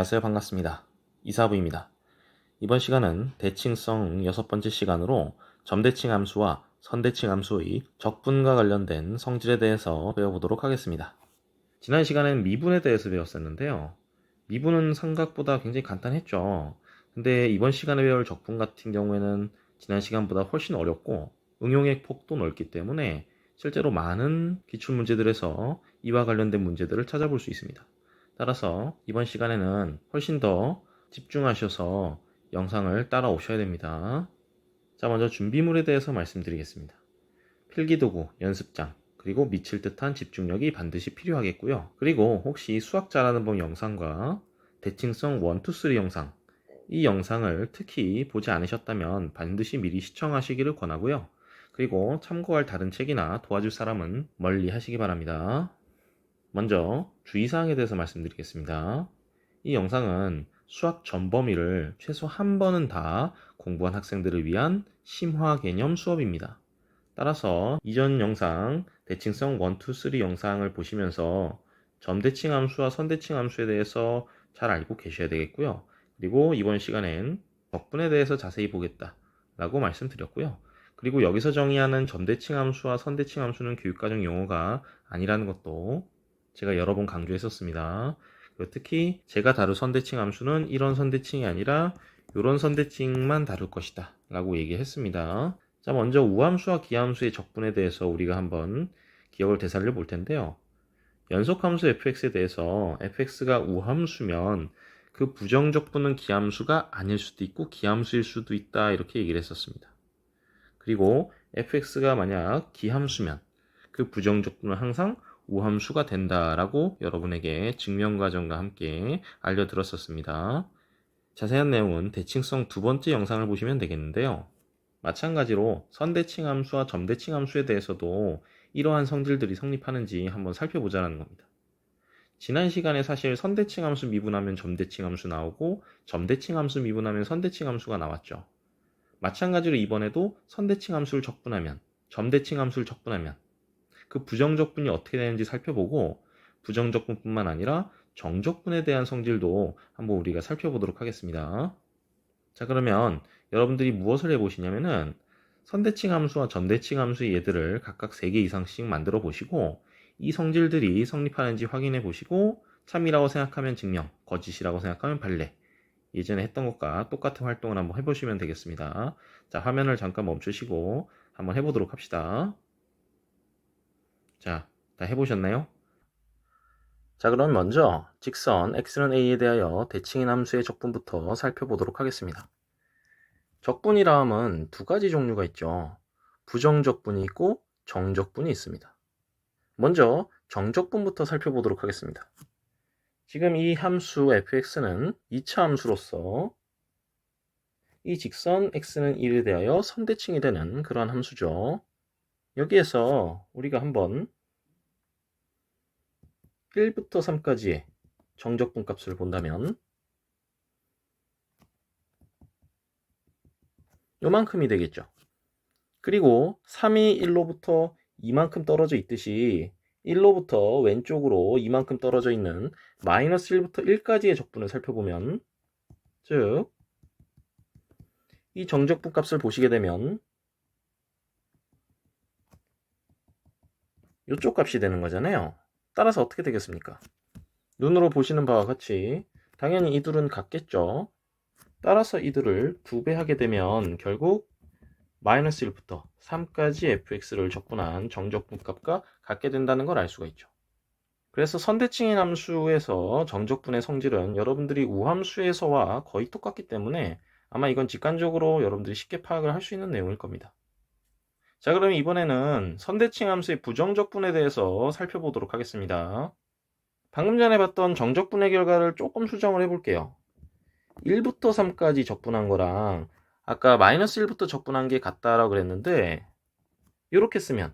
안녕하세요. 반갑습니다. 이사부입니다. 이번 시간은 대칭성 6번째 시간으로 점대칭 함수와 선대칭 함수의 적분과 관련된 성질에 대해서 배워보도록 하겠습니다. 지난 시간엔 미분에 대해서 배웠었는데요. 미분은 생각보다 굉장히 간단했죠. 근데 이번 시간에 배울 적분 같은 경우에는 지난 시간보다 훨씬 어렵고 응용의 폭도 넓기 때문에 실제로 많은 기출문제들에서 이와 관련된 문제들을 찾아볼 수 있습니다. 따라서 이번 시간에는 훨씬 더 집중하셔서 영상을 따라오셔야 됩니다. 자, 먼저 준비물에 대해서 말씀드리겠습니다. 필기도구, 연습장, 그리고 미칠 듯한 집중력이 반드시 필요하겠고요. 그리고 혹시 수학 잘하는 법 영상과 대칭성 1, 2, 3 영상, 이 영상을 특히 보지 않으셨다면 반드시 미리 시청하시기를 권하고요. 그리고 참고할 다른 책이나 도와줄 사람은 멀리 하시기 바랍니다. 먼저 주의사항에 대해서 말씀드리겠습니다. 이 영상은 수학 전 범위를 최소 한 번은 다 공부한 학생들을 위한 심화 개념 수업입니다. 따라서 이전 영상 대칭성 1, 2, 3 영상을 보시면서 점대칭 함수와 선대칭 함수에 대해서 잘 알고 계셔야 되겠고요. 그리고 이번 시간엔 적분에 대해서 자세히 보겠다 라고 말씀드렸고요. 그리고 여기서 정의하는 점대칭 함수와 선대칭 함수는 교육과정 용어가 아니라는 것도 제가 여러 번 강조했었습니다. 그리고 특히 제가 다룰 선대칭 함수는 이런 선대칭이 아니라 이런 선대칭만 다룰 것이다 라고 얘기했습니다. 자, 먼저 우함수와 기함수의 적분에 대해서 우리가 한번 기억을 되살려 볼 텐데요. 연속함수 fx에 대해서 fx가 우함수면 그 부정적분은 기함수가 아닐 수도 있고 기함수일 수도 있다 이렇게 얘기를 했었습니다. 그리고 fx가 만약 기함수면 그 부정적분은 항상 우함수가 된다라고 여러분에게 증명과정과 함께 알려드렸었습니다. 자세한 내용은 대칭성 두 번째 영상을 보시면 되겠는데요. 마찬가지로 선대칭 함수와 점대칭 함수에 대해서도 이러한 성질들이 성립하는지 한번 살펴보자는 겁니다. 지난 시간에 사실 선대칭 함수 미분하면 점대칭 함수 나오고 점대칭 함수 미분하면 선대칭 함수가 나왔죠. 마찬가지로 이번에도 선대칭 함수를 적분하면 점대칭 함수를 적분하면 그 부정적분이 어떻게 되는지 살펴보고 부정적분뿐만 아니라 정적분에 대한 성질도 한번 우리가 살펴보도록 하겠습니다. 자, 그러면 여러분들이 무엇을 해보시냐면은 선대칭 함수와 점대칭 함수의 얘들을 각각 3개 이상씩 만들어 보시고 이 성질들이 성립하는지 확인해 보시고 참이라고 생각하면 증명, 거짓이라고 생각하면 발레, 예전에 했던 것과 똑같은 활동을 한번 해보시면 되겠습니다. 자, 화면을 잠깐 멈추시고 한번 해보도록 합시다. 자, 다 해보셨나요? 자, 그럼 먼저 직선 x는 a에 대하여 대칭인 함수의 적분부터 살펴보도록 하겠습니다. 적분이라 함은 두 가지 종류가 있죠. 부정적분이 있고 정적분이 있습니다. 먼저 정적분부터 살펴보도록 하겠습니다. 지금 이 함수 fx는 2차 함수로서 이 직선 x는 1에 대하여 선대칭이 되는 그러한 함수죠. 여기에서 우리가 한번 1부터 3까지의 정적분 값을 본다면 요만큼이 되겠죠. 그리고 3이 1로부터 이만큼 떨어져 있듯이 1로부터 왼쪽으로 이만큼 떨어져 있는 마이너스 1부터 1까지의 적분을 살펴보면 즉 이 정적분 값을 보시게 되면 이쪽 값이 되는 거잖아요. 따라서 어떻게 되겠습니까? 눈으로 보시는 바와 같이 당연히 이 둘은 같겠죠. 따라서 이들을 2배 하게 되면 결국 마이너스 1부터 3까지 fx를 적분한 정적분 값과 같게 된다는 걸 알 수가 있죠. 그래서 선대칭인 함수에서 정적분의 성질은 여러분들이 우함수에서와 거의 똑같기 때문에 아마 이건 직관적으로 여러분들이 쉽게 파악을 할 수 있는 내용일 겁니다. 자, 그럼 이번에는 선대칭 함수의 부정적분에 대해서 살펴보도록 하겠습니다. 방금 전에 봤던 정적분의 결과를 조금 수정을 해볼게요. 1부터 3까지 적분한 거랑 아까 마이너스 1부터 적분한 게 같다라고 그랬는데 이렇게 쓰면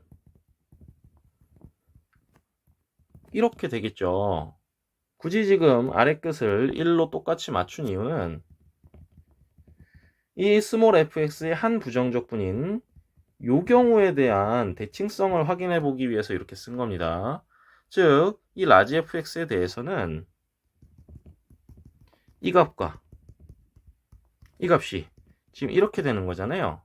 이렇게 되겠죠. 굳이 지금 아래 끝을 1로 똑같이 맞춘 이유는 이 스몰 fx의 한 부정적분인 요 경우에 대한 대칭성을 확인해 보기 위해서 이렇게 쓴 겁니다. 즉, 이 라지 fx에 대해서는 이 값과 이 값이 지금 이렇게 되는 거잖아요.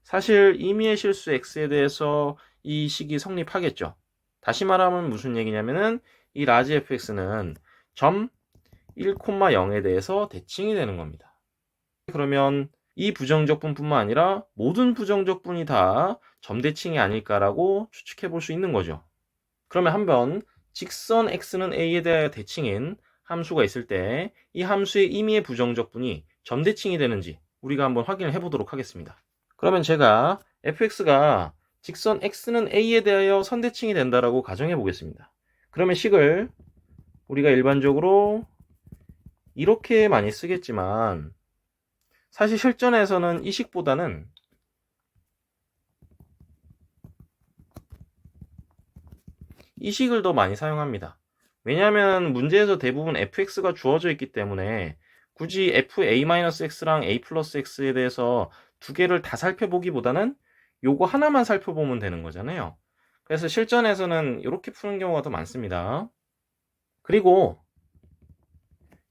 사실 임의의 실수 x에 대해서 이 식이 성립하겠죠. 다시 말하면 무슨 얘기냐면은 이 라지 fx는 점 1,0에 대해서 대칭이 되는 겁니다. 그러면 이 부정적분뿐만 아니라 모든 부정적분이 다 점대칭이 아닐까라고 추측해 볼 수 있는 거죠. 그러면 한번 직선 x는 a에 대하여 대칭인 함수가 있을 때 이 함수의 임의의 부정적분이 점대칭이 되는지 우리가 한번 확인을 해보도록 하겠습니다. 그러면 제가 fx가 직선 x는 a에 대하여 선대칭이 된다라고 가정해 보겠습니다. 그러면 식을 우리가 일반적으로 이렇게 많이 쓰겠지만 사실 실전에서는 이 식보다는 이 식을 더 많이 사용합니다. 왜냐하면 문제에서 대부분 fx가 주어져 있기 때문에 굳이 fa-x랑 a 플러스 x에 대해서 두 개를 다 살펴보기보다는 요거 하나만 살펴보면 되는 거잖아요. 그래서 실전에서는 이렇게 푸는 경우가 더 많습니다. 그리고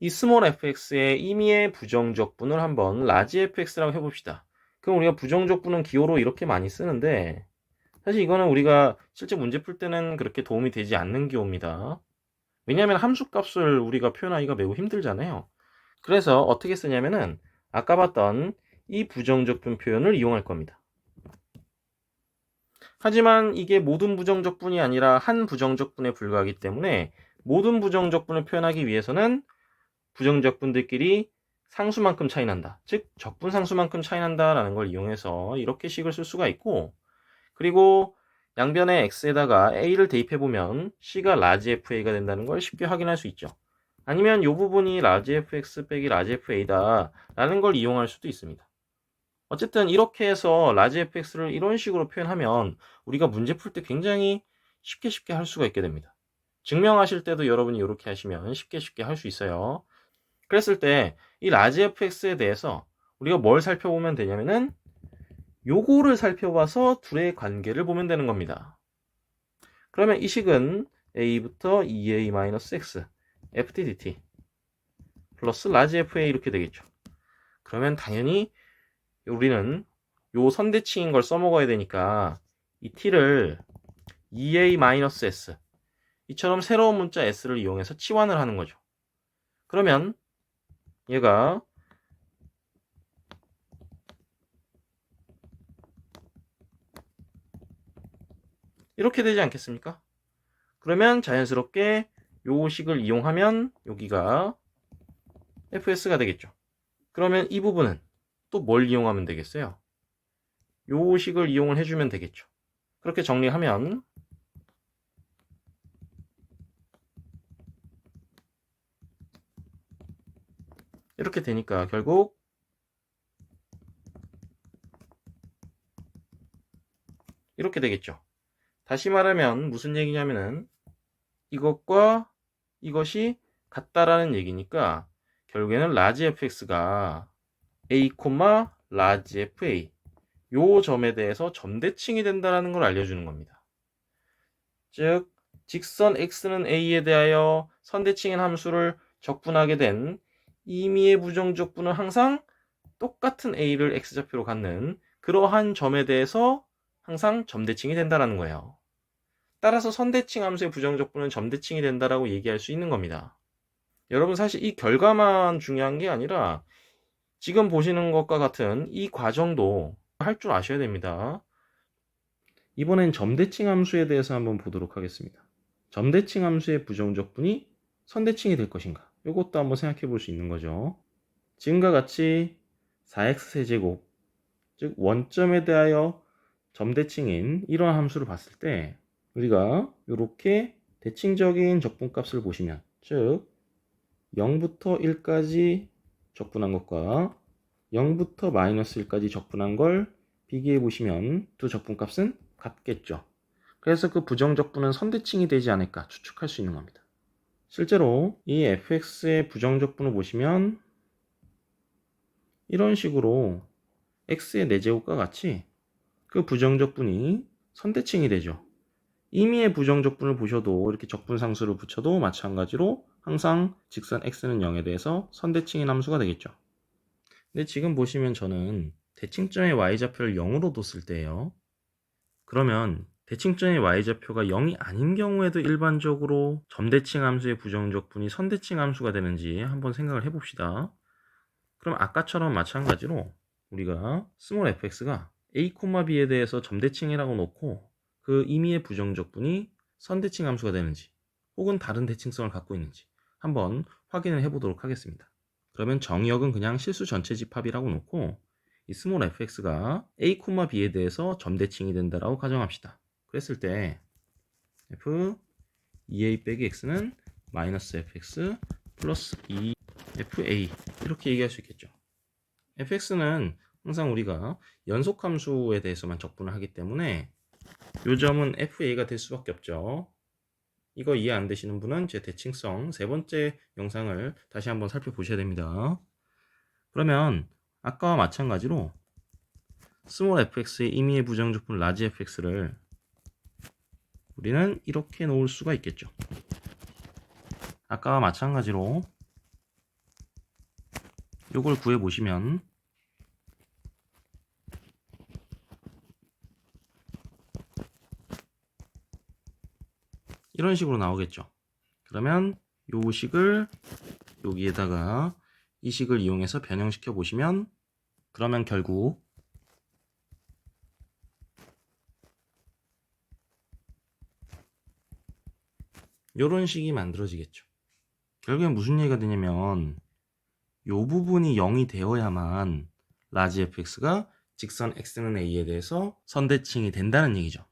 이 스몰 fx의 임의의 부정적분을 한번 라지 fx라고 해봅시다. 그럼 우리가 부정적분은 기호로 이렇게 많이 쓰는데 사실 이거는 우리가 실제 문제 풀 때는 그렇게 도움이 되지 않는 기호입니다. 왜냐하면 함수값을 우리가 표현하기가 매우 힘들잖아요. 그래서 어떻게 쓰냐면은 아까 봤던 이 부정적분 표현을 이용할 겁니다. 하지만 이게 모든 부정적분이 아니라 한 부정적분에 불과하기 때문에 모든 부정적분을 표현하기 위해서는 부정적분들끼리 상수만큼 차이 난다. 즉 적분 상수만큼 차이 난다라는 걸 이용해서 이렇게 식을 쓸 수가 있고, 그리고 양변의 x에다가 a를 대입해보면 c가 라지 fa가 된다는 걸 쉽게 확인할 수 있죠. 아니면 이 부분이 라지 fx 빼기 라지 fa다 라는 걸 이용할 수도 있습니다. 어쨌든 이렇게 해서 라지 fx를 이런 식으로 표현하면 우리가 문제 풀 때 굉장히 쉽게 할 수가 있게 됩니다. 증명하실 때도 여러분이 이렇게 하시면 쉽게 할 수 있어요. 그랬을 때 이 라지 fx에 대해서 우리가 뭘 살펴보면 되냐면은 요거를 살펴봐서 둘의 관계를 보면 되는 겁니다. 그러면 이 식은 a부터 2a-x ft dt 플러스 라지 fa 이렇게 되겠죠. 그러면 당연히 우리는 요 선대칭인 걸 써먹어야 되니까 이 t를 2a-s 이처럼 새로운 문자 s를 이용해서 치환을 하는 거죠. 그러면 얘가 이렇게 되지 않겠습니까? 그러면 자연스럽게 요 식을 이용하면 여기가 fs가 되겠죠. 그러면 이 부분은 또 뭘 이용하면 되겠어요? 요 식을 이용을 해주면 되겠죠. 그렇게 정리하면 이렇게 되니까 결국 이렇게 되겠죠. 다시 말하면 무슨 얘기냐면은 이것과 이것이 같다라는 얘기니까 결국에는 라지 fx가 a, 라지 fa 요 점에 대해서 점대칭이 된다는 걸 알려주는 겁니다. 즉 직선 x는 a에 대하여 선대칭인 함수를 적분하게 된 임의의 부정적분은 항상 똑같은 a를 x좌표로 갖는 그러한 점에 대해서 항상 점대칭이 된다는 거예요. 따라서 선대칭 함수의 부정적분은 점대칭이 된다라고 얘기할 수 있는 겁니다. 여러분 사실 이 결과만 중요한 게 아니라 지금 보시는 것과 같은 이 과정도 할 줄 아셔야 됩니다. 이번엔 점대칭 함수에 대해서 한번 보도록 하겠습니다. 점대칭 함수의 부정적분이 선대칭이 될 것인가? 이것도 한번 생각해 볼 수 있는 거죠. 지금과 같이 4x 세제곱, 즉 원점에 대하여 점대칭인 이러한 함수를 봤을 때 우리가 이렇게 대칭적인 적분값을 보시면, 즉 0부터 1까지 적분한 것과 0부터 마이너스 1까지 적분한 걸 비교해 보시면 두 적분값은 같겠죠. 그래서 그 부정적분은 선대칭이 되지 않을까 추측할 수 있는 겁니다. 실제로 이 fx의 부정적분을 보시면 이런 식으로 x의 4제곱과 같이 그 부정적분이 선대칭이 되죠. 임의의 부정적분을 보셔도 이렇게 적분상수를 붙여도 마찬가지로 항상 직선 x는 0에 대해서 선대칭인 함수가 되겠죠. 근데 지금 보시면 저는 대칭점의 y좌표를 0으로 뒀을 때예요. 그러면 대칭점의 y좌표가 0이 아닌 경우에도 일반적으로 점대칭 함수의 부정적분이 선대칭 함수가 되는지 한번 생각을 해봅시다. 그럼 아까처럼 마찬가지로 우리가 스몰 fx가 a, b에 대해서 점대칭이라고 놓고 그 임의의 부정적분이 선대칭 함수가 되는지 혹은 다른 대칭성을 갖고 있는지 한번 확인을 해보도록 하겠습니다. 그러면 정의역은 그냥 실수 전체 집합이라고 놓고 이 스몰 fx가 a, b에 대해서 점대칭이 된다라고 가정합시다. 그랬을 때 f 2a 빼기 x는 마이너스 fx 플러스 2fa 이렇게 얘기할 수 있겠죠. fx는 항상 우리가 연속함수에 대해서만 적분을 하기 때문에 요 점은 fa가 될 수밖에 없죠. 이거 이해 안 되시는 분은 제 대칭성 세 번째 영상을 다시 한번 살펴보셔야 됩니다. 그러면 아까와 마찬가지로 스몰 fx의 임의의 부정적분 라지 fx를 우리는 이렇게 놓을 수가 있겠죠. 아까와 마찬가지로 요걸 구해 보시면 이런 식으로 나오겠죠. 그러면 요 식을 여기에다가 이 식을 이용해서 변형시켜 보시면 그러면 결국 요런 식이 만들어지겠죠. 결국엔 무슨 얘기가 되냐면 요 부분이 0이 되어야만 라지 fx가 직선 x는 a에 대해서 선대칭이 된다는 얘기죠.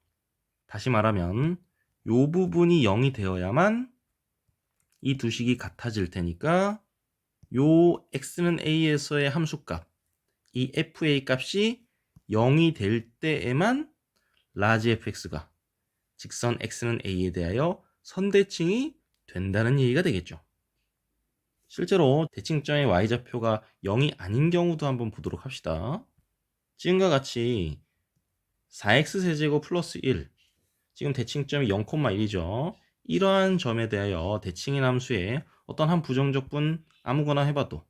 다시 말하면 요 부분이 0이 되어야만 이 두 식이 같아질 테니까 요 x는 a에서의 함수값 이 fa 값이 0이 될 때에만 라지 fx가 직선 x는 a에 대하여 선대칭이 된다는 얘기가 되겠죠. 실제로 대칭점의 y좌표가 0이 아닌 경우도 한번 보도록 합시다. 지금과 같이 4x 세제곱 플러스 1 지금 대칭점이 0,1이죠. 이러한 점에 대하여 대칭인 함수의 어떤 한 부정적분 아무거나 해봐도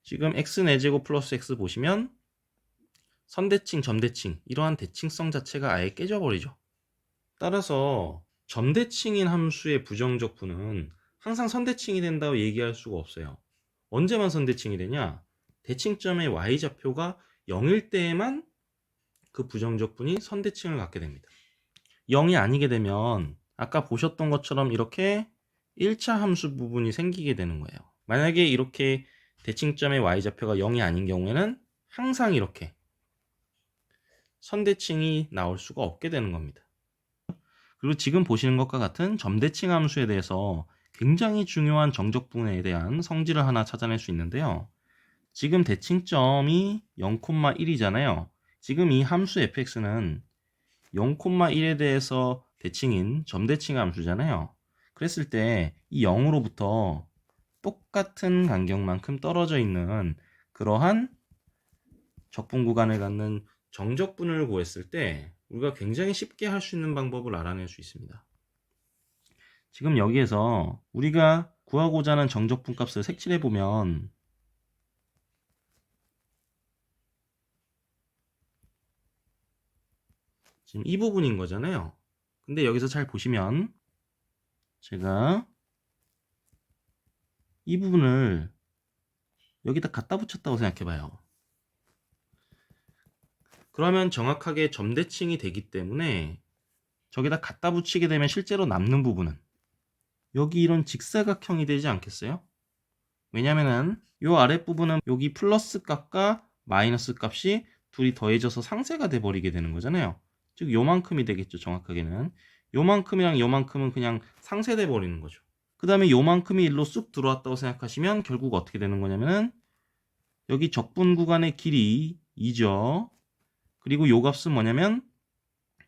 지금 x 4제곱 플러스 x 보시면 선대칭, 점대칭 이러한 대칭성 자체가 아예 깨져버리죠. 따라서 점대칭인 함수의 부정적분은 항상 선대칭이 된다고 얘기할 수가 없어요. 언제만 선대칭이 되냐? 대칭점의 y좌표가 0일 때에만 그 부정적분이 선대칭을 갖게 됩니다. 0이 아니게 되면 아까 보셨던 것처럼 이렇게 1차 함수 부분이 생기게 되는 거예요. 만약에 이렇게 대칭점의 y좌표가 0이 아닌 경우에는 항상 이렇게 선대칭이 나올 수가 없게 되는 겁니다. 그리고 지금 보시는 것과 같은 점대칭 함수에 대해서 굉장히 중요한 정적분에 대한 성질을 하나 찾아낼 수 있는데요. 지금 대칭점이 0,1이잖아요. 지금 이 함수 fx는 0,1에 대해서 대칭인 점대칭 함수잖아요. 그랬을 때 이 0으로부터 똑같은 간격만큼 떨어져 있는 그러한 적분 구간을 갖는 정적분을 구했을 때 우리가 굉장히 쉽게 할 수 있는 방법을 알아낼 수 있습니다. 지금 여기에서 우리가 구하고자 하는 정적분 값을 색칠해 보면 지금 이 부분인 거잖아요. 근데 여기서 잘 보시면 제가 이 부분을 여기다 갖다 붙였다고 생각해 봐요. 그러면 정확하게 점대칭이 되기 때문에 저기다 갖다 붙이게 되면 실제로 남는 부분은 여기 이런 직사각형이 되지 않겠어요? 왜냐면은 이 아랫부분은 여기 플러스 값과 마이너스 값이 둘이 더해져서 상쇄가 돼 버리게 되는 거잖아요. 즉 요만큼이 되겠죠. 정확하게는 요만큼이랑 요만큼은 그냥 상쇄돼 버리는 거죠. 그 다음에 요만큼이 일로 쑥 들어왔다고 생각하시면 결국 어떻게 되는 거냐면은 여기 적분 구간의 길이 2죠. 그리고 요 값은 뭐냐면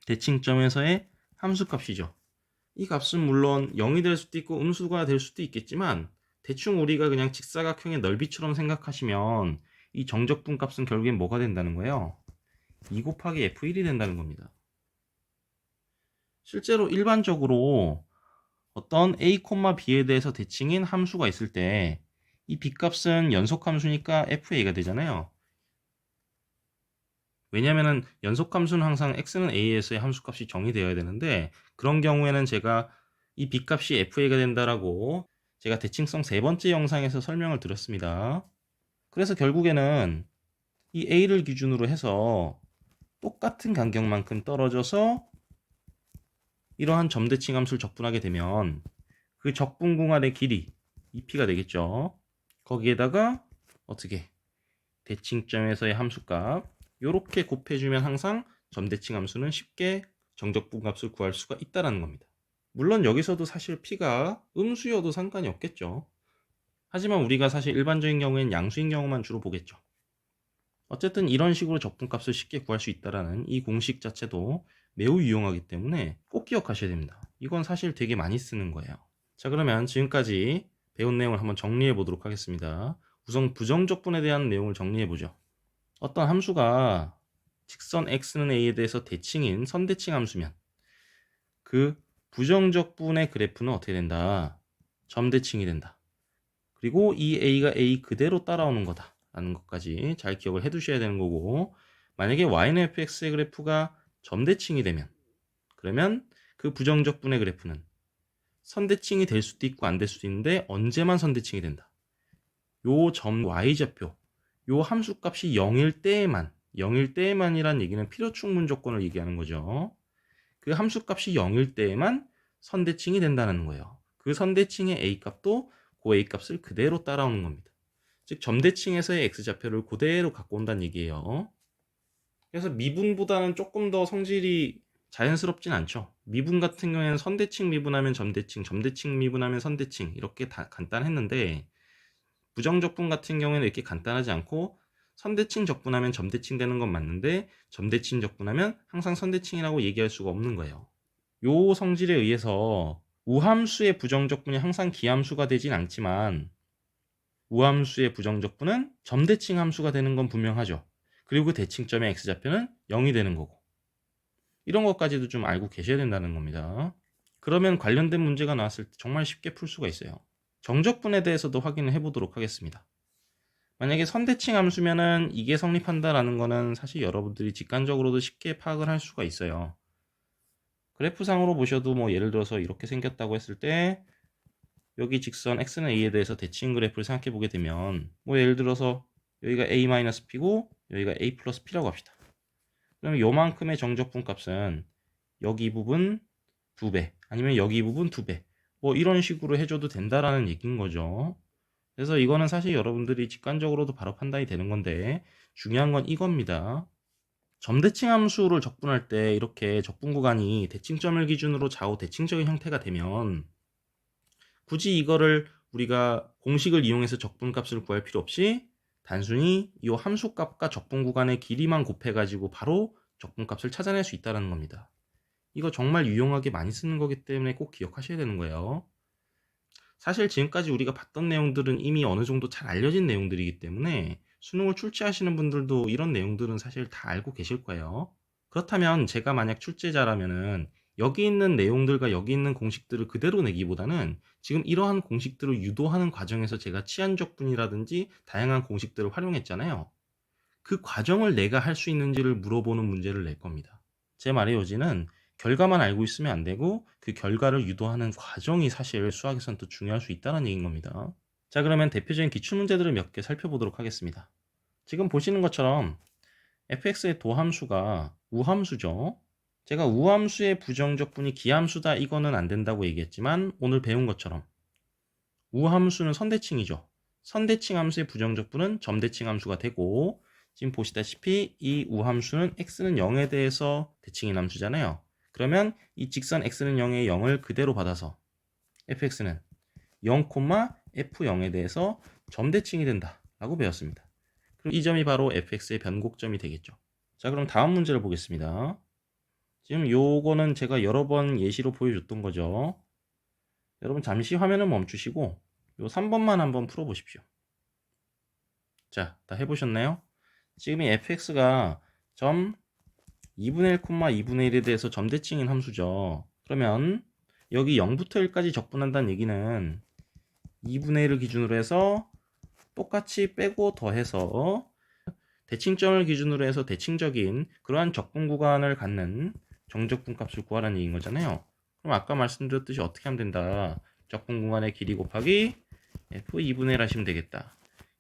대칭점에서의 함수값이죠. 이 값은 물론 0이 될 수도 있고 음수가 될 수도 있겠지만 대충 우리가 그냥 직사각형의 넓이처럼 생각하시면 이 정적분 값은 결국엔 뭐가 된다는 거예요? 2 곱하기 f1이 된다는 겁니다. 실제로 일반적으로 어떤 a, b에 대해서 대칭인 함수가 있을 때 이 b값은 연속함수니까 fa가 되잖아요. 왜냐면은 연속함수는 항상 x는 a에서의 함수값이 정의되어야 되는데, 그런 경우에는 제가 이 b값이 fa가 된다라고 제가 대칭성 세 번째 영상에서 설명을 드렸습니다. 그래서 결국에는 이 a를 기준으로 해서 똑같은 간격만큼 떨어져서 이러한 점대칭 함수를 적분하게 되면 그 적분 공간의 길이 2p가 되겠죠. 거기에다가 어떻게 대칭점에서의 함수값 이렇게 곱해주면 항상 점대칭 함수는 쉽게 정적분 값을 구할 수가 있다는 겁니다. 물론 여기서도 사실 p가 음수여도 상관이 없겠죠. 하지만 우리가 사실 일반적인 경우에는 양수인 경우만 주로 보겠죠. 어쨌든 이런 식으로 적분값을 쉽게 구할 수 있다는 이 공식 자체도 매우 유용하기 때문에 꼭 기억하셔야 됩니다. 이건 사실 되게 많이 쓰는 거예요. 자, 그러면 지금까지 배운 내용을 한번 정리해 보도록 하겠습니다. 우선 부정적분에 대한 내용을 정리해 보죠. 어떤 함수가 직선 x는 a에 대해서 대칭인 선대칭 함수면 그 부정적분의 그래프는 어떻게 된다? 점대칭이 된다. 그리고 이 a가 a 그대로 따라오는 거다 라는 것까지 잘 기억을 해 두셔야 되는 거고, 만약에 y는 fx의 그래프가 점대칭이 되면 그러면 그 부정적분의 그래프는 선대칭이 될 수도 있고 안 될 수도 있는데 언제만 선대칭이 된다. 요 점 y좌표 요 함수값이 0일 때에만, 0일 때에만이란 얘기는 필요충분 조건을 얘기하는 거죠. 그 함수값이 0일 때에만 선대칭이 된다는 거예요. 그 선대칭의 a값도 그 a값을 그대로 따라오는 겁니다. 즉 점대칭에서의 x좌표를 그대로 갖고 온다는 얘기예요. 그래서 미분보다는 조금 더 성질이 자연스럽진 않죠. 미분 같은 경우에는 선대칭 미분하면 점대칭, 점대칭 미분하면 선대칭 이렇게 다 간단했는데, 부정적분 같은 경우에는 이렇게 간단하지 않고 선대칭 적분하면 점대칭 되는 건 맞는데 점대칭 적분하면 항상 선대칭이라고 얘기할 수가 없는 거예요. 요 성질에 의해서 우함수의 부정적분이 항상 기함수가 되진 않지만 우함수의 부정적분은 점대칭 함수가 되는 건 분명하죠. 그리고 그 대칭점의 x좌표는 0이 되는 거고, 이런 것까지도 좀 알고 계셔야 된다는 겁니다. 그러면 관련된 문제가 나왔을 때 정말 쉽게 풀 수가 있어요. 정적분에 대해서도 확인을 해보도록 하겠습니다. 만약에 선대칭 함수면은 이게 성립한다라는 거는 사실 여러분들이 직관적으로도 쉽게 파악을 할 수가 있어요. 그래프상으로 보셔도 뭐 예를 들어서 이렇게 생겼다고 했을 때 여기 직선 x는 a에 대해서 대칭 그래프를 생각해 보게 되면 뭐 예를 들어서 여기가 a-p고 여기가 a 플러스 p라고 합시다. 그러면 요만큼의 정적분 값은 여기 부분 2배 아니면 여기 부분 2배 뭐 이런 식으로 해줘도 된다라는 얘기인 거죠. 그래서 이거는 사실 여러분들이 직관적으로도 바로 판단이 되는 건데 중요한 건 이겁니다. 점대칭 함수를 적분할 때 이렇게 적분 구간이 대칭점을 기준으로 좌우 대칭적인 형태가 되면 굳이 이거를 우리가 공식을 이용해서 적분값을 구할 필요 없이 단순히 이 함수값과 적분 구간의 길이만 곱해가지고 바로 적분값을 찾아낼 수 있다는 겁니다. 이거 정말 유용하게 많이 쓰는 거기 때문에 꼭 기억하셔야 되는 거예요. 사실 지금까지 우리가 봤던 내용들은 이미 어느 정도 잘 알려진 내용들이기 때문에 수능을 출제하시는 분들도 이런 내용들은 사실 다 알고 계실 거예요. 그렇다면 제가 만약 출제자라면은 여기 있는 내용들과 여기 있는 공식들을 그대로 내기보다는 지금 이러한 공식들을 유도하는 과정에서 제가 치안적분이라든지 다양한 공식들을 활용했잖아요. 그 과정을 내가 할 수 있는지를 물어보는 문제를 낼 겁니다. 제 말의 요지는 결과만 알고 있으면 안 되고 그 결과를 유도하는 과정이 사실 수학에서는 또 중요할 수 있다는 얘기인 겁니다. 자, 그러면 대표적인 기출문제들을 몇 개 살펴보도록 하겠습니다. 지금 보시는 것처럼 fx의 도함수가 우함수죠. 제가 우함수의 부정적분이 기함수다 이거는 안 된다고 얘기했지만 오늘 배운 것처럼 우함수는 선대칭이죠. 선대칭 함수의 부정적분은 점대칭 함수가 되고, 지금 보시다시피 이 우함수는 x는 0에 대해서 대칭인 함수잖아요. 그러면 이 직선 x는 0에 0을 그대로 받아서 fx는 0, f0에 대해서 점대칭이 된다 라고 배웠습니다. 그럼 이 점이 바로 fx의 변곡점이 되겠죠. 자, 그럼 다음 문제를 보겠습니다. 지금 요거는 제가 여러 번 예시로 보여줬던 거죠. 여러분 잠시 화면을 멈추시고 요 3번만 한번 풀어보십시오. 자, 다 해보셨나요? 지금 이 fx가 점 2분의 1, 2분의 1에 대해서 점대칭인 함수죠. 그러면 여기 0부터 1까지 적분한다는 얘기는 2분의 1을 기준으로 해서 똑같이 빼고 더해서 대칭점을 기준으로 해서 대칭적인 그러한 적분 구간을 갖는 정적분 값을 구하라는 얘기인 거잖아요. 그럼 아까 말씀드렸듯이 어떻게 하면 된다. 적분 구간의 길이 곱하기 f 2분의 1 하시면 되겠다.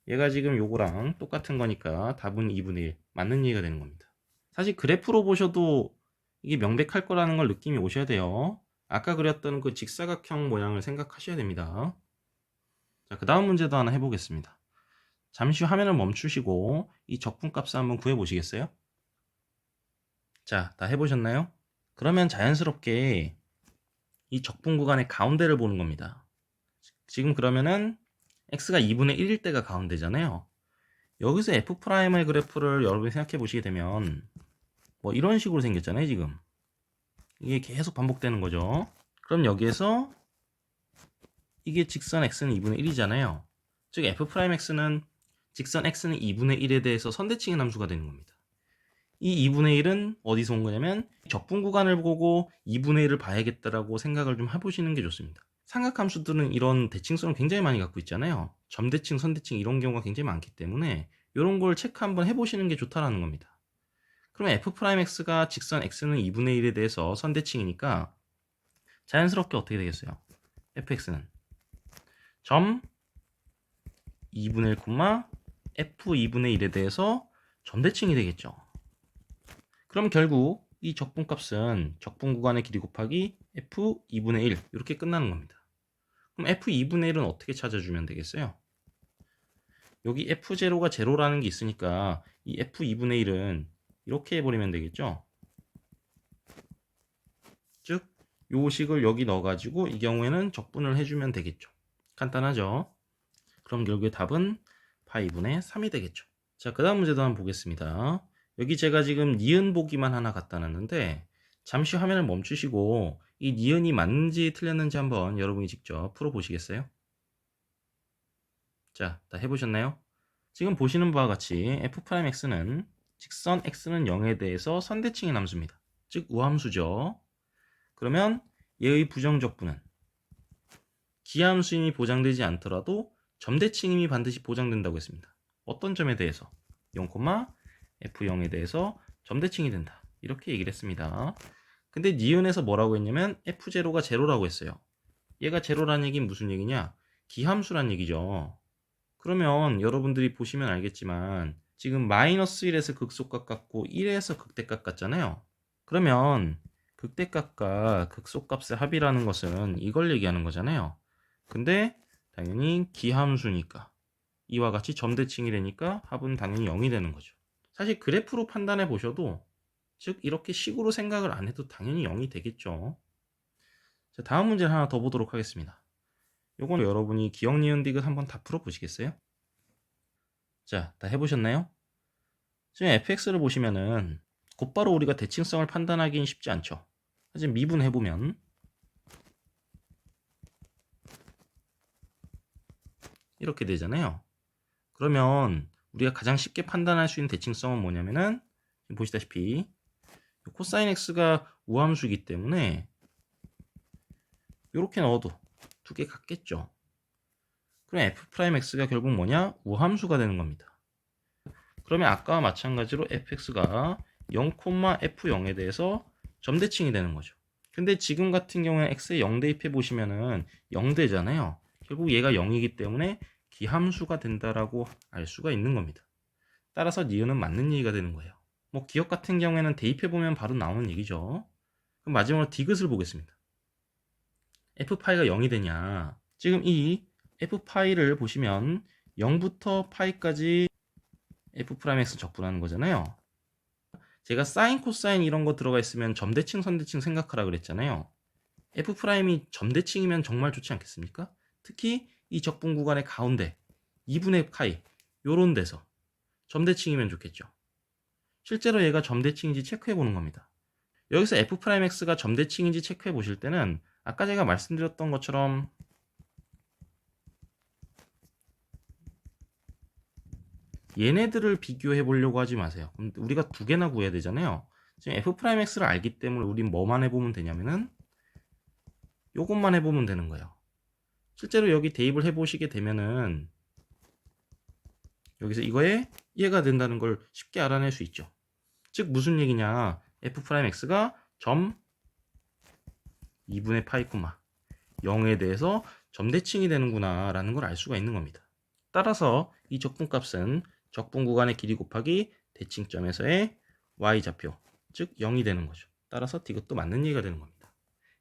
얘가 지금 요거랑 똑같은 거니까 답은 2분의 1 맞는 얘기가 되는 겁니다. 사실 그래프로 보셔도 이게 명백할 거라는 걸 느낌이 오셔야 돼요. 아까 그렸던 그 직사각형 모양을 생각하셔야 됩니다. 자, 그 다음 문제도 하나 해보겠습니다. 잠시 화면을 멈추시고 이 적분값을 한번 구해보시겠어요? 자, 다 해보셨나요? 그러면 자연스럽게 이 적분 구간의 가운데를 보는 겁니다. 지금 그러면은 x가 2분의 1일 때가 가운데잖아요. 여기서 f'의 그래프를 여러분이 생각해 보시게 되면 뭐 이런 식으로 생겼잖아요, 지금. 이게 계속 반복되는 거죠. 그럼 여기에서 이게 직선 x는 2분의 1이잖아요. 즉 f'x는 직선 x는 2분의 1에 대해서 선대칭의 함수가 되는 겁니다. 이 2분의 1은 어디서 온 거냐면 적분 구간을 보고 2분의 1을 봐야겠다라고 생각을 좀 해보시는 게 좋습니다. 삼각함수들은 이런 대칭성을 굉장히 많이 갖고 있잖아요. 점대칭, 선대칭 이런 경우가 굉장히 많기 때문에 이런 걸 체크 한번 해보시는 게 좋다라는 겁니다. 그러면 f'x가 직선 x는 2분의 1에 대해서 선대칭이니까 자연스럽게 어떻게 되겠어요? fx는 점 2분의 1, f 2분의 1에 대해서 점대칭이 되겠죠. 그럼 결국 이 적분값은 적분 구간의 길이 곱하기 f 2분의 1 이렇게 끝나는 겁니다. 그럼 f 2분의 1은 어떻게 찾아주면 되겠어요? 여기 f0가 0라는 게 있으니까 이 f 2분의 1은 이렇게 해버리면 되겠죠. 즉 요 식을 여기 넣어가지고 이 경우에는 적분을 해주면 되겠죠. 간단하죠? 그럼 결국에 답은 파 2분의 3이 되겠죠. 자, 그 다음 문제도 한번 보겠습니다. 여기 제가 지금 니은 보기만 하나 갖다 놨는데 잠시 화면을 멈추시고 이 니은이 맞는지 틀렸는지 한번 여러분이 직접 풀어보시겠어요? 자, 다 해보셨나요? 지금 보시는 바와 같이 f'x는 직선 x는 0에 대해서 선대칭의 함수입니다. 즉 우함수죠. 그러면 얘의 부정적분은 기하함수임이 보장되지 않더라도 점대칭임이 반드시 보장된다고 했습니다. 어떤 점에 대해서? 0, f0에 대해서 점대칭이 된다. 이렇게 얘기를 했습니다. 근데 니은에서 뭐라고 했냐면 f0가 0라고 했어요. 얘가 0라는 얘기는 무슨 얘기냐? 기함수란 얘기죠. 그러면 여러분들이 보시면 알겠지만 지금 마이너스 1에서 극소값 같고 1에서 극대값 같잖아요. 그러면 극대값과 극소값의 합이라는 것은 이걸 얘기하는 거잖아요. 근데 당연히 기함수니까 이와 같이 점대칭이 되니까 합은 당연히 0이 되는 거죠. 사실 그래프로 판단해 보셔도 즉 이렇게 식으로 생각을 안 해도 당연히 0이 되겠죠. 자, 다음 문제를 하나 더 보도록 하겠습니다. 요건 여러분이 기억, 니은, 디귿 한번 다 풀어보시겠어요? 자, 다 해보셨나요? 지금 fx를 보시면은 곧바로 우리가 대칭성을 판단하기는 쉽지 않죠. 하지만 미분해보면 이렇게 되잖아요. 그러면 우리가 가장 쉽게 판단할 수 있는 대칭성은 뭐냐면은 보시다시피 코사인 x가 우함수이기 때문에 이렇게 넣어도 두 개 같겠죠. 그럼 f'x가 결국 뭐냐? 우함수가 되는 겁니다. 그러면 아까와 마찬가지로 fx가 0, f0에 대해서 점대칭이 되는 거죠. 근데 지금 같은 경우에 x에 0 대입해 보시면은 0대잖아요. 결국 얘가 0이기 때문에 기함수가 된다라고 알 수가 있는 겁니다. 따라서 니은은 맞는 얘기가 되는 거예요. 뭐 기억 같은 경우에는 대입해 보면 바로 나오는 얘기죠. 그럼 마지막으로 디귿을 보겠습니다. f파이가 0이 되냐? 지금 이 f파이를 보시면 0부터 파이까지 f'x 적분하는 거잖아요. 제가 사인, 코사인 이런 거 들어가 있으면 점대칭, 선대칭 생각하라 그랬잖아요. f'이 점대칭이면 정말 좋지 않겠습니까? 특히 이 적분 구간의 가운데 2분의 파이 요런 데서 점대칭이면 좋겠죠. 실제로 얘가 점대칭인지 체크해 보는 겁니다. 여기서 f'x가 점대칭인지 체크해 보실 때는 아까 제가 말씀드렸던 것처럼 얘네들을 비교해 보려고 하지 마세요. 그럼 우리가 두 개나 구해야 되잖아요. 지금 f'x를 알기 때문에 우린 뭐만 해보면 되냐면은 요것만 해보면 되는 거예요. 실제로 여기 대입을 해보시게 되면은 여기서 이거에 이해가 된다는 걸 쉽게 알아낼 수 있죠. 즉 무슨 얘기냐, f'x가 점 2분의 파이 콤마 0에 대해서 점대칭이 되는구나 라는 걸 알 수가 있는 겁니다. 따라서 이 적분값은 적분 구간의 길이 곱하기 대칭점에서의 y좌표, 즉 0이 되는 거죠. 따라서 이것도 맞는 얘기가 되는 겁니다.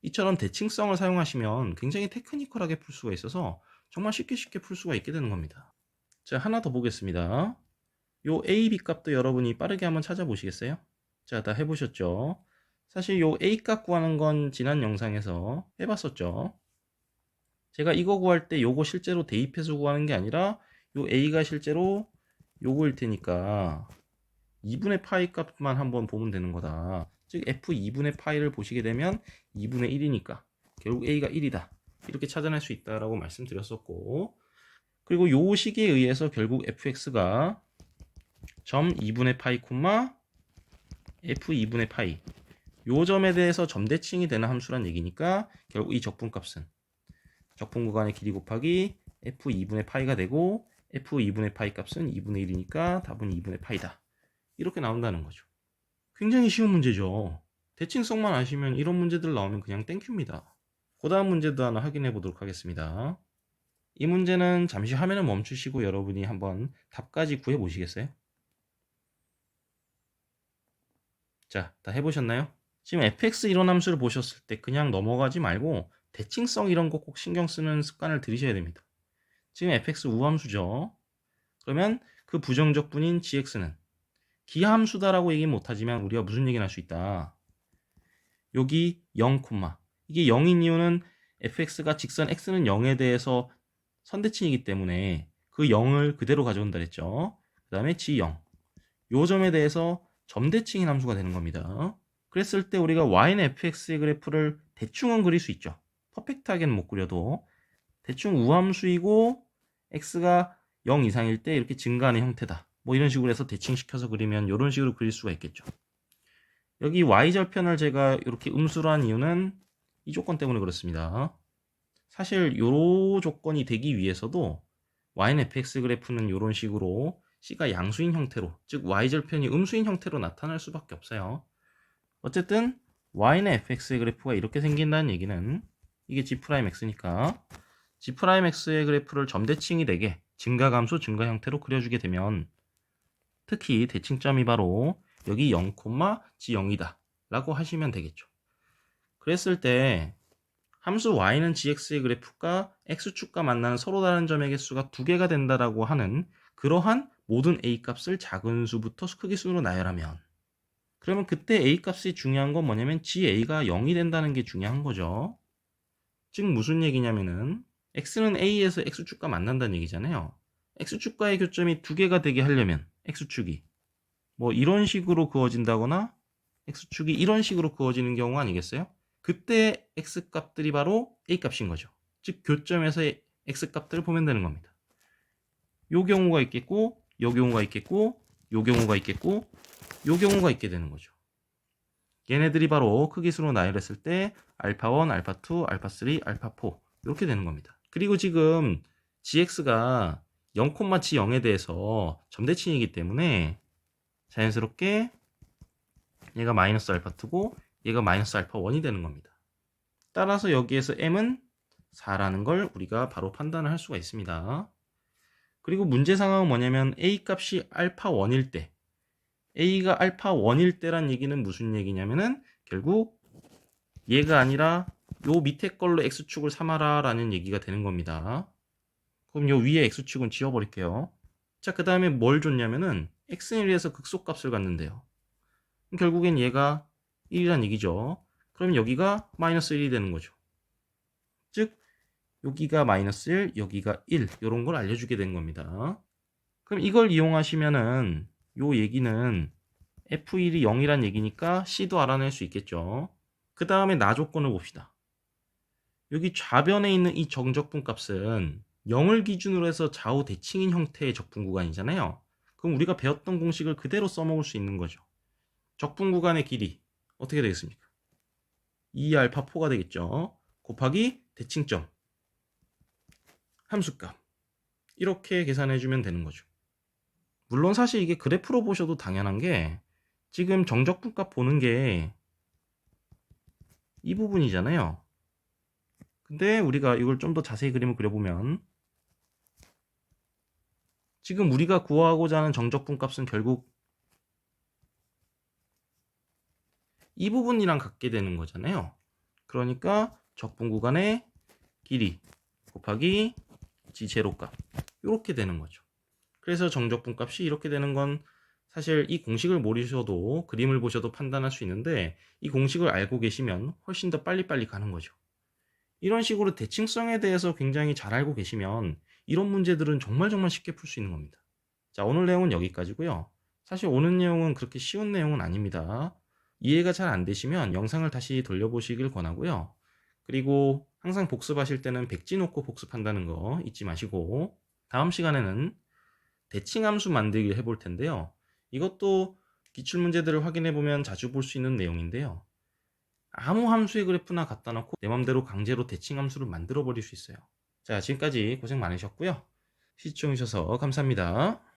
이처럼 대칭성을 사용하시면 굉장히 테크니컬하게 풀 수가 있어서 정말 쉽게 풀 수가 있게 되는 겁니다. 자, 하나 더 보겠습니다. 요 a, b 값도 여러분이 빠르게 한번 찾아보시겠어요? 자, 다 해보셨죠? 사실 요 a 값 구하는 건 지난 영상에서 해봤었죠. 제가 이거 구할 때 요거 실제로 대입해서 구하는 게 아니라 요 a가 실제로 요거일 테니까 2분의 파이 값만 한번 보면 되는 거다. 즉 f 2분의 파이를 보시게 되면 2분의 1이니까 결국 a가 1이다. 이렇게 찾아낼 수 있다라고 말씀드렸었고, 그리고 요 식에 의해서 결국 fx가 점 2분의 파이 콤마 f 2분의 파이, 요 점에 대해서 점대칭이 되는 함수란 얘기니까 결국 이 적분값은 적분 구간의 길이 곱하기 f 2분의 파이가 되고, f 2분의 파이 값은 2분의 1이니까 답은 2분의 파이다. 이렇게 나온다는 거죠. 굉장히 쉬운 문제죠. 대칭성만 아시면 이런 문제들 나오면 그냥 땡큐입니다. 그 다음 문제도 하나 확인해 보도록 하겠습니다. 이 문제는 잠시 화면을 멈추시고 여러분이 한번 답까지 구해 보시겠어요? 자, 다 해보셨나요? 지금 fx 이론 함수를 보셨을 때 그냥 넘어가지 말고 대칭성 이런 거 꼭 신경 쓰는 습관을 들이셔야 됩니다. 지금 fx 우함수죠. 그러면 그 부정적분인 gx는 기하함수다라고 얘기 못하지만 우리가 무슨 얘기를 할 수 있다. 여기 0, 이게 0인 이유는 fx가 직선 x는 0에 대해서 선대칭이기 때문에 그 0을 그대로 가져온다 그랬죠. 그 다음에 g0, 요 점에 대해서 점대칭인 함수가 되는 겁니다. 그랬을 때 우리가 y는 fx의 그래프를 대충은 그릴 수 있죠. 퍼펙트하게는 못 그려도 대충 우함수이고 x가 0 이상일 때 이렇게 증가하는 형태다. 뭐 이런 식으로 해서 대칭시켜서 그리면 이런 식으로 그릴 수가 있겠죠. 여기 y절편을 제가 이렇게 음수로 한 이유는 이 조건 때문에 그렇습니다. 사실 요 조건이 되기 위해서도 y는 fx 그래프는 이런 식으로 c가 양수인 형태로, 즉 y절편이 음수인 형태로 나타날 수밖에 없어요. 어쨌든 y는 fx의 그래프가 이렇게 생긴다는 얘기는 이게 g'x니까 g'x의 그래프를 점대칭이 되게 증가감수 증가 형태로 그려주게 되면 특히 대칭점이 바로 여기 0, g0이다 라고 하시면 되겠죠. 그랬을 때 함수 y는 gx의 그래프가 x축과 만나는 서로 다른 점의 개수가 2개가 된다라고 하는 그러한 모든 a 값을 작은 수부터 크기 순으로 나열하면, 그러면 그때 a 값이 중요한 건 뭐냐면 ga가 0이 된다는 게 중요한 거죠. 즉 무슨 얘기냐면은 x는 a에서 x축과 만난다는 얘기잖아요. x축과의 교점이 2개가 되게 하려면 x축이 뭐 이런 식으로 그어진다거나 x축이 이런 식으로 그어지는 경우 아니겠어요? 그때 x값들이 바로 a값인 거죠. 즉 교점에서의 x값들을 보면 되는 겁니다. 요 경우가 있겠고, 요 경우가 있겠고, 요 경우가 있겠고, 요 경우가 있게 되는 거죠. 얘네들이 바로 크기수로 나열했을 때 알파1, 알파2, 알파3, 알파4 이렇게 되는 겁니다. 그리고 지금 gx가 0,g0에 대해서 점대칭이기 때문에 자연스럽게 얘가 마이너스 알파2고 얘가 마이너스 알파1이 되는 겁니다. 따라서 여기에서 m은 4라는 걸 우리가 바로 판단을 할 수가 있습니다. 그리고 문제 상황은 뭐냐면 a 값이 알파1일 때, a가 알파1일 때란 얘기는 무슨 얘기냐면은 결국 얘가 아니라 요 밑에 걸로 x축을 삼아라 라는 얘기가 되는 겁니다. 그럼 요 위에 x축은 지워버릴게요. 자, 그 다음에 뭘 줬냐면은 x에 의해서 극소값을 갖는데요. 결국엔 얘가 1이란 얘기죠. 그럼 여기가 마이너스 1이 되는 거죠. 즉 여기가 마이너스 1, 여기가 1 이런 걸 알려주게 된 겁니다. 그럼 이걸 이용하시면은 요 얘기는 f1이 0이란 얘기니까 c도 알아낼 수 있겠죠. 그 다음에 나 조건을 봅시다. 여기 좌변에 있는 이 정적분 값은 0을 기준으로 해서 좌우 대칭인 형태의 적분 구간이잖아요. 그럼 우리가 배웠던 공식을 그대로 써먹을 수 있는 거죠. 적분 구간의 길이 어떻게 되겠습니까? 2알파4가 되겠죠. 곱하기 대칭점 함수값 이렇게 계산해주면 되는 거죠. 물론 사실 이게 그래프로 보셔도 당연한 게 지금 정적분값 보는 게 이 부분이잖아요. 근데 우리가 이걸 좀 더 자세히 그림을 그려보면 지금 우리가 구하고자 하는 정적분값은 결국 이 부분이랑 같게 되는 거잖아요. 그러니까 적분 구간의 길이 곱하기 G0값 이렇게 되는 거죠. 그래서 정적분값이 이렇게 되는 건 사실 이 공식을 모르셔도 그림을 보셔도 판단할 수 있는데 이 공식을 알고 계시면 훨씬 더 빨리빨리 가는 거죠. 이런 식으로 대칭성에 대해서 굉장히 잘 알고 계시면 이런 문제들은 정말 쉽게 풀 수 있는 겁니다. 자, 오늘 내용은 여기까지고요. 사실 오늘 내용은 그렇게 쉬운 내용은 아닙니다. 이해가 잘 안 되시면 영상을 다시 돌려보시길 권하고요. 그리고 항상 복습하실 때는 백지 놓고 복습한다는 거 잊지 마시고 다음 시간에는 대칭함수 만들기를 해볼 텐데요. 이것도 기출문제들을 확인해보면 자주 볼 수 있는 내용인데요. 아무 함수의 그래프나 갖다 놓고 내 맘대로 강제로 대칭함수를 만들어 버릴 수 있어요. 자, 지금까지 고생 많으셨고요. 시청해주셔서 감사합니다.